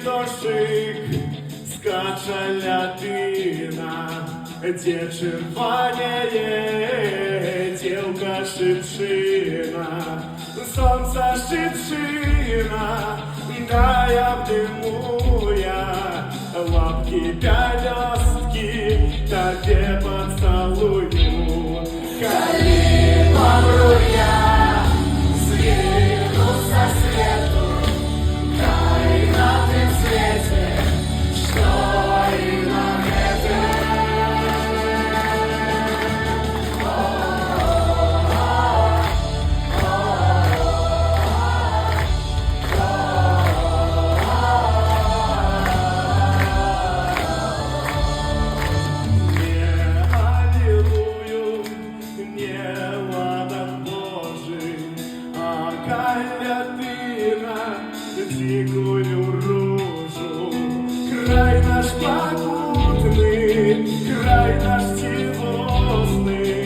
дощик, скаче лятина, де червоніє дівка шипшина, сонце шипшина, да я обнимуя лапки пялёстки, тебе поцелую. Коли помру я, сгину со свету, дай на тем свете, что и на дикую ружу. Край наш покутный, край наш тивозный,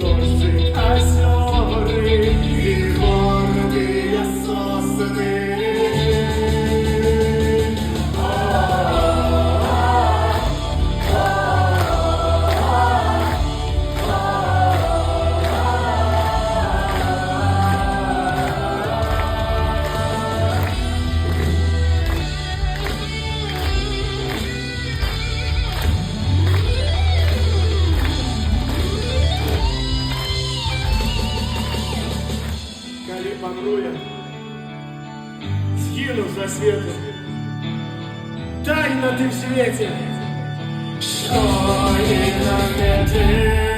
дождик, озеры и горные сосны. Коли помру я, сгину за светом, дай на тем свете, что и на свете.